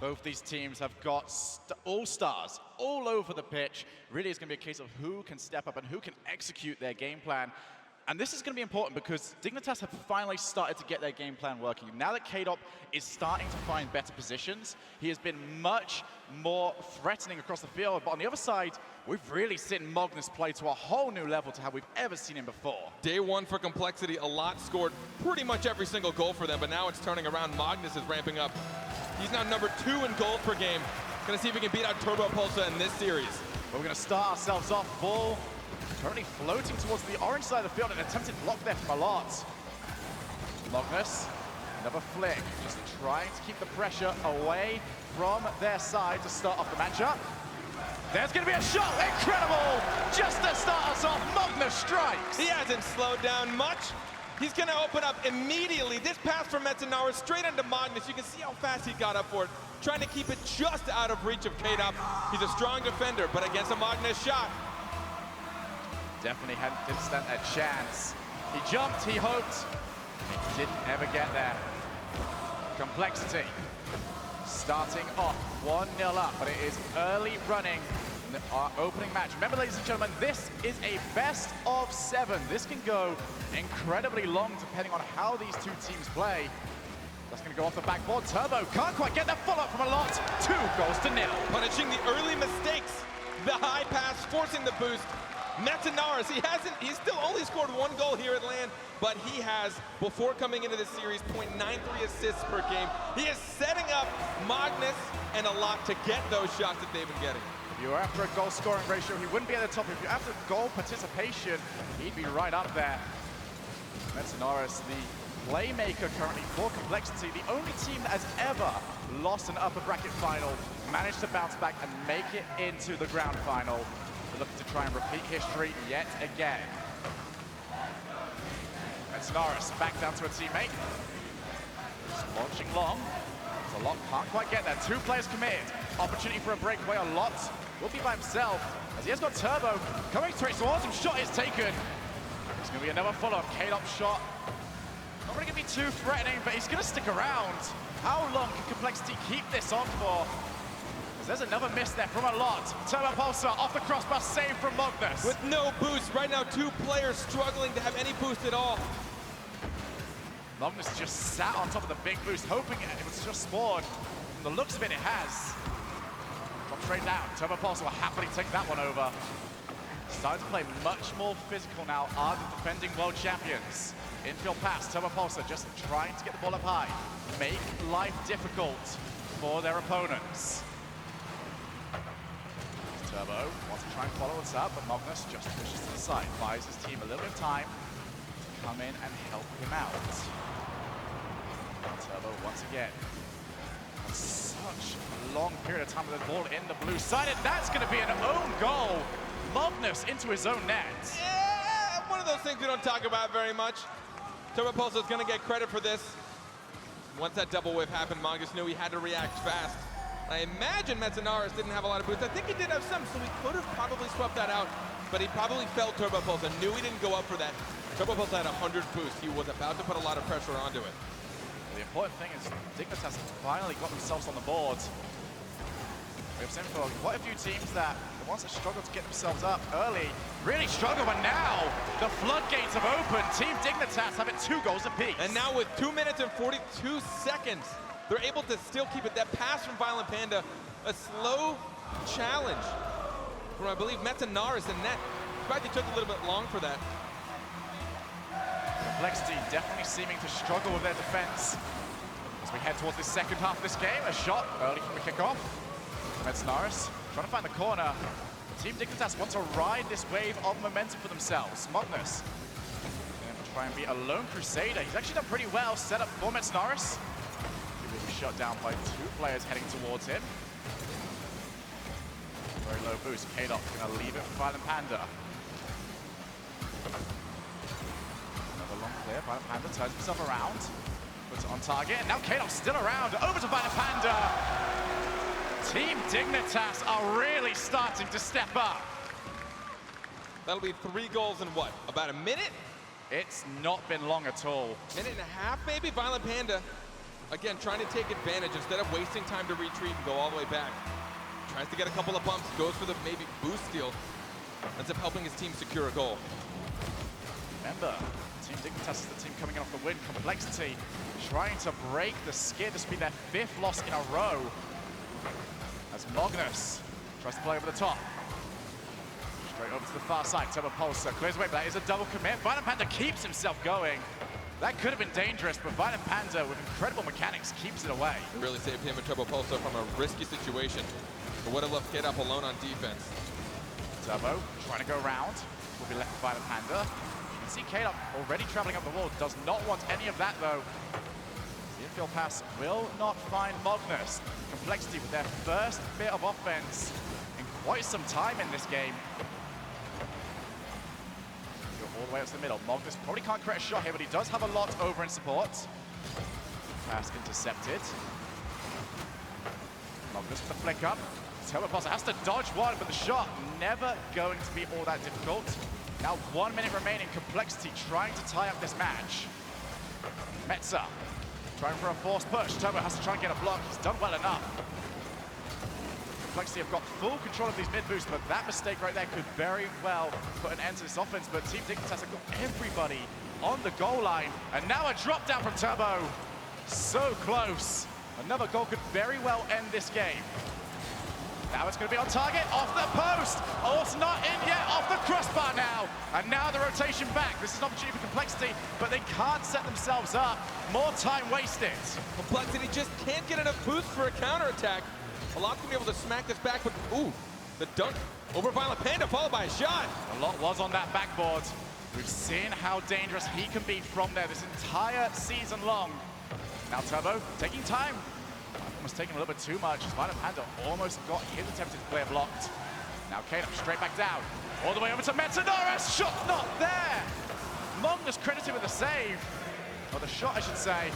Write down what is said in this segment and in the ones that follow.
Both these teams have got all-stars all over the pitch. Really, it's going to be a case of who can step up and who can execute their game plan. And this is going to be important because Dignitas have finally started to get their game plan working. Now that K-Dop is starting to find better positions, he has been much more threatening across the field. But on the other side, we've really seen Magnus play to a whole new level to how we've ever seen him before. Day one for Complexity, Al0t's scored pretty much every single goal for them, but now it's turning around. Magnus is ramping up. He's now number 2 in goals per game. Gonna see if we can beat out Turbo Pulsar in this series. But we're gonna start ourselves off. Ball currently floating towards the orange side of the field, an attempted block there from Al0t's. Magnus, another flick, just trying to keep the pressure away from their side to start off the matchup. There's going to be a shot, incredible! Just to start us off, Magnus strikes! He hasn't slowed down much. He's going to open up immediately. This pass from Metzenauer straight into Magnus. You can see how fast he got up for it, trying to keep it just out of reach of K-Dop. He's a strong defender, but against a Magnus shot, definitely didn't stand a chance. He jumped, he hoped, he didn't ever get there. Complexity starting off 1-0 up, but it is early running in the opening match. Remember, ladies and gentlemen, this is a best of 7. This can go incredibly long depending on how these two teams play. That's going to go off the backboard. Turbo can't quite get that follow-up from Al0t. 2-0. Punishing the early mistakes. The high pass, forcing the boost. Metzenauer, he's still only scored 1 goal here at LAN, but he has, before coming into this series, 0.93 assists per game. He is setting up Magnus and Al0t to get those shots that they've been getting. If you were after a goal scoring ratio, he wouldn't be at the top. If you're after goal participation, he'd be right up there. Metzenauer, the playmaker currently for Complexity, the only team that has ever lost an upper bracket final, managed to bounce back and make it into the ground final. Looking to try and repeat history yet again. Metzenauer back down to a teammate. Just launching long. Al0t can't quite get there. 2 players committed. Opportunity for a breakaway. Al0t will be by himself as he has got Turbo coming straight towards him. Shot is taken. It's going to be another follow-up. K-Dop shot. Not really going to be too threatening, but he's going to stick around. How long can Complexity keep this on for? There's another miss there from Al0t. Turbo Pulsar off the crossbar, save from Magnus. With no boost, right now 2 players struggling to have any boost at all. Magnus just sat on top of the big boost, hoping it was just spawned. From the looks of it, it has. Drop straight down. Turbo Pulsar will happily take that one over. Starting to play much more physical now, are the defending world champions. Infield pass, Turbo Pulsar just trying to get the ball up high. Make life difficult for their opponents. Turbo wants to try and follow us up, but Magnus just pushes to the side, buys his team a little bit of time to come in and help him out. Turbo once again. Such a long period of time with the ball in the blue side, and that's going to be an own goal. Magnus into his own net. Yeah, one of those things we don't talk about very much. Turbo Pulsar is going to get credit for this. Once that double whip happened, Magnus knew he had to react fast. I imagine Metzenauer didn't have a lot of boosts. I think he did have some, so he could have probably swept that out, but he probably felt Turbo Pulsar, knew he didn't go up for that. Turbo Pulsar had 100 boosts. He was about to put a lot of pressure onto it. The important thing is Dignitas has finally got themselves on the board. We've seen for quite a few teams that the ones that struggle to get themselves up early really struggle, but now the floodgates have opened. Team Dignitas have it 2 goals apiece. And now with 2 minutes and 42 seconds, they're able to still keep it. That pass from Violent Panda, a slow challenge from, I believe, Metzenauer in net. Probably took a little bit long for that. Complexity definitely seeming to struggle with their defense. As we head towards the second half of this game, a shot early from the kickoff. Metzenauer trying to find the corner. Team Dignitas want to ride this wave of momentum for themselves. Magnus going to try and be a lone crusader. He's actually done pretty well set up for Metzenauer. He will be shut down by 2 players heading towards him. Very low boost. K-Dop going to leave it for Violent Panda. Another long clear. Violent Panda turns himself around. Puts it on target. And now K-Dop's still around. Over to Violent Panda. Team Dignitas are really starting to step up. That'll be 3 goals in what? About a minute? It's not been long at all. Minute and a half, maybe? Violent Panda again, trying to take advantage instead of wasting time to retreat and go all the way back. Tries to get a couple of bumps, goes for the maybe boost steal. Ends up helping his team secure a goal. Remember, Team Dignitas is the team coming in off the win. Complexity trying to break the skid. This will be their 5th loss in a row. As Magnus tries to play over the top. Straight over to the far side. Turbo Pulsar clears away, but that is a double commit. Violent Panda keeps himself going. That could have been dangerous, but Violent Panda, with incredible mechanics, keeps it away. It really saved him and Turbo Pulsar from a risky situation. But would have left Kate up alone on defense. Turbo trying to go around. Will be left with Violent Panda. You can see Kate already traveling up the wall. Does not want any of that, though. The infield pass will not find Magnus. Complexity with their first bit of offense in quite some time in this game. Go all the way up to the middle. Magnus probably can't create a shot here, but he does have a lot over in support. Pass intercepted. Magnus with the flick up. Turbo Pulsar has to dodge one, but the shot never going to be all that difficult. Now 1 minute remaining. Complexity trying to tie up this match. Metza trying for a forced push. Turbo has to try and get a block. He's done well enough. Complexity have got full control of these mid boosts, but that mistake right there could very well put an end to this offense. But Team Dignitas have got everybody on the goal line. And now a drop down from Turbo. So close. Another goal could very well end this game. Now it's going to be on target, off the post. Oh, it's not in yet, off the crossbar now. And now the rotation back. This is an opportunity for Complexity, but they can't set themselves up. More time wasted. Complexity just can't get enough boost for a counterattack. A0t's gonna be able to smack this back, but ooh, the dunk over Violent Panda followed by a shot. A0t was on that backboard. We've seen how dangerous he can be from there this entire season long. Now Turbo taking time. Almost taking a little bit too much. Violent Panda almost got his attempted play blocked. Now Kato straight back down. All the way over to Metanoris. Shot not there. Magnus credited with the save. Or the shot, I should say.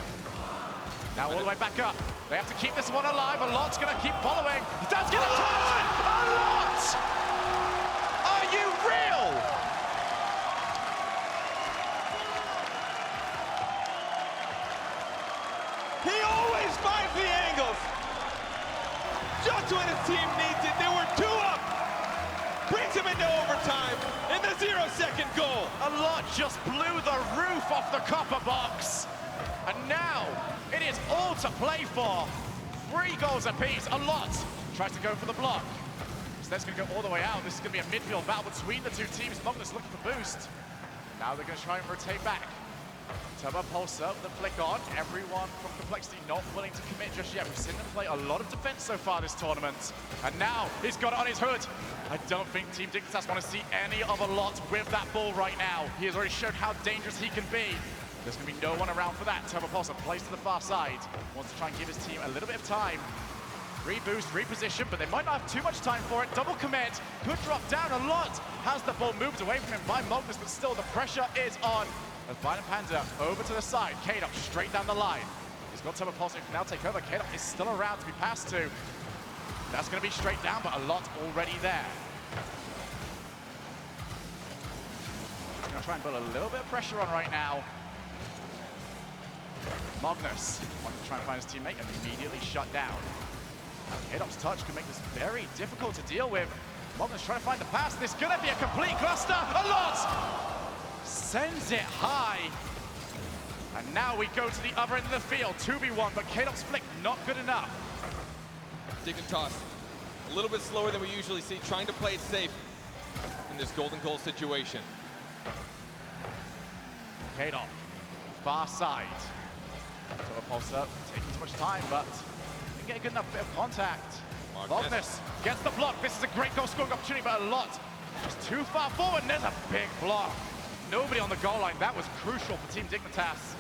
Now all the way back up. They have to keep this one alive. A0t's going to keep following. He does get a touch. A0t! Are you real? He always finds the angles. Just when his team needs it, they were 2 up. Brings him into overtime in the 0-second goal. A0t just blew the roof off the copper box. And now it is all to play for. 3 goals apiece. A0t tries to go for the block. So that's going to go all the way out. This is going to be a midfield battle between the 2 teams. Magnus looking for boost. Now they're going to try and rotate back. Turbo Pulsar with the flick on. Everyone from Complexity not willing to commit just yet. We've seen them play a lot of defense so far this tournament. And now he's got it on his hood. I don't think Team Dignitas want to see any of A0t with that ball right now. He has already shown how dangerous he can be. There's going to be no one around for that. Turbo Pulsar plays to the far side. Wants to try and give his team a little bit of time. Reboost, reposition, but they might not have too much time for it. Double commit, could drop down. A0t has the ball moved away from him by Magnus, but still the pressure is on. As Violent Panda over to the side. K-Dot straight down the line. He's got Turbo Pulsar who can now take over. K-Dot is still around to be passed to. That's going to be straight down, but A0t already there. He's going to try and put a little bit of pressure on right now. Magnus wants to try and find his teammate and immediately shut down. K-Dot's touch can make this very difficult to deal with. Magnus trying to find the pass. This is going to be a complete cluster. A0t sends it high. And now we go to the other end of the field. 2v1, but K-Dot's flick not good enough. Dignitas, a little bit slower than we usually see, trying to play it safe in this golden goal situation. K-Dot, far side. Turbo Pulsar taking too much time, but didn't get a good enough bit of contact. Magnus gets the block. This is a great goal scoring opportunity, but A0t just too far forward, and there's a big block. Nobody on the goal line. That was crucial for Team Dignitas.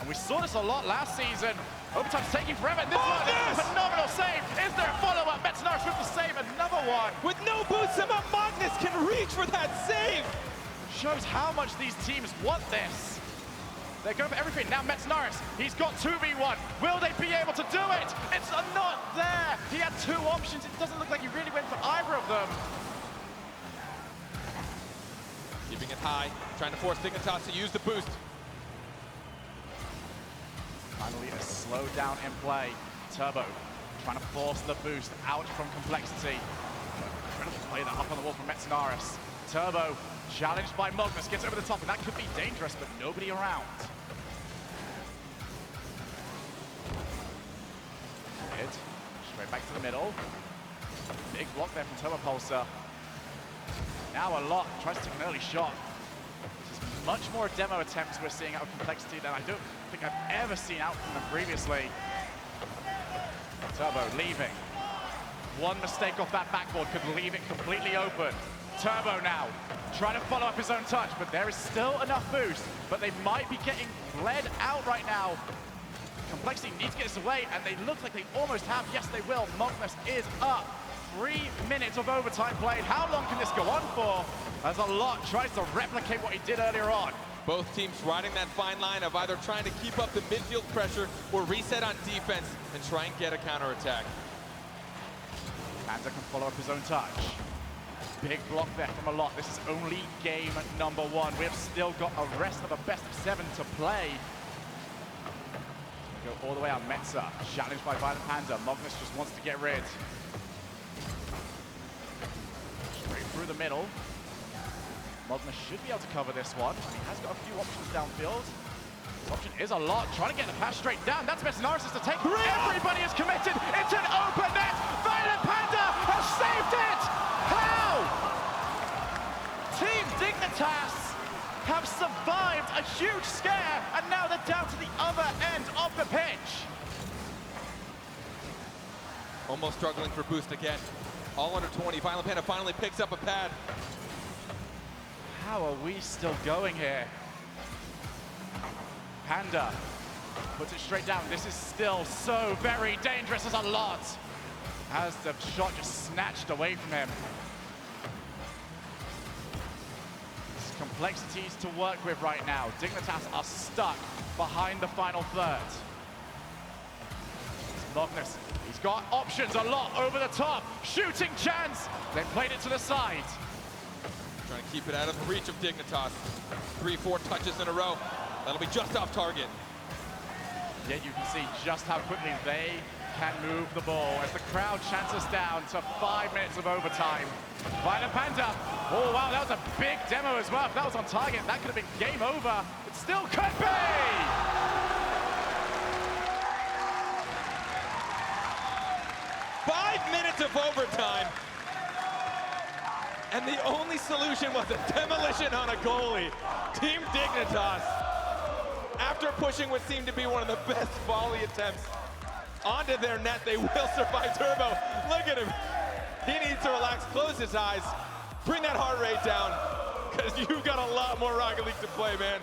And we saw this a lot last season. Overtime's taking forever. This one is a phenomenal save. Is there a follow-up? Metanoris with the save. Another one. With no boost, somehow Magnus can reach for that save. Shows how much these teams want this. They're going for everything. Now Metanoris, he's got 2v1. Will they be able to do it? It's not there. He had 2 options. It doesn't look like he really went for either of them. Keeping it high, trying to force Dignitas to use the boost. Finally, a slowdown in play. Turbo trying to force the boost out from Complexity. Incredible play that up on the wall from Metanaris. Turbo challenged by Magnus, gets over the top, and that could be dangerous, but nobody around. Mid, straight back to the middle. Big block there from Turbo Pulsar. Now Al0t tries to take an early shot. This is much more demo attempts we're seeing out of Complexity than I don't think I've ever seen out from them previously. Turbo leaving. One mistake off that backboard could leave it completely open. Turbo now trying to follow up his own touch, but there is still enough boost, but they might be getting bled out right now. Complexity needs to get this away, and they look like they almost have. Yes, they will. Magnus is up. 3 minutes of overtime played. How long can this go on for? As Al0t tries to replicate what he did earlier on. Both teams riding that fine line of either trying to keep up the midfield pressure or reset on defense and try and get a counterattack. Panda can follow up his own touch. Big block there from Al0t. This is only game number 1. We have still got a rest of a best of 7 to play. Go all the way out. Metza challenged by Violent Panda. Magnus just wants to get rid. Straight through the middle. Magnus should be able to cover this one. He has got a few options downfield. His option is Al0t trying to get the pass straight down. That's Metanaris to take. Everybody is committed. It's an open net. Violent Panda has saved it. How? Team Dignitas have survived a huge scare, and now they're down to the other end of the pitch. Almost struggling for boost again. All under 20. Violent Panda finally picks up a pad. How are we still going here? Panda puts it straight down. This is still so very dangerous as Al0t has the shot just snatched away from him. Complexities to work with right now. Dignitas are stuck behind the final third. Magnus, he's got options. Al0t over the top. Shooting chance. They played it to the side. Trying to keep it out of the reach of Dignitas. 3-4 touches in a row. That'll be just off target. Yet you can see just how quickly they can move the ball as the crowd chants us down to 5 minutes of overtime. Violent Panda. Oh, wow, that was a big demo as well. If that was on target, that could have been game over. It still could be! 5 minutes of overtime. And the only solution was a demolition on a goalie. Team Dignitas, after pushing what seemed to be one of the best volley attempts onto their net, they will survive. Turbo, look at him. He needs to relax, close his eyes, bring that heart rate down, because you've got a lot more Rocket League to play, man.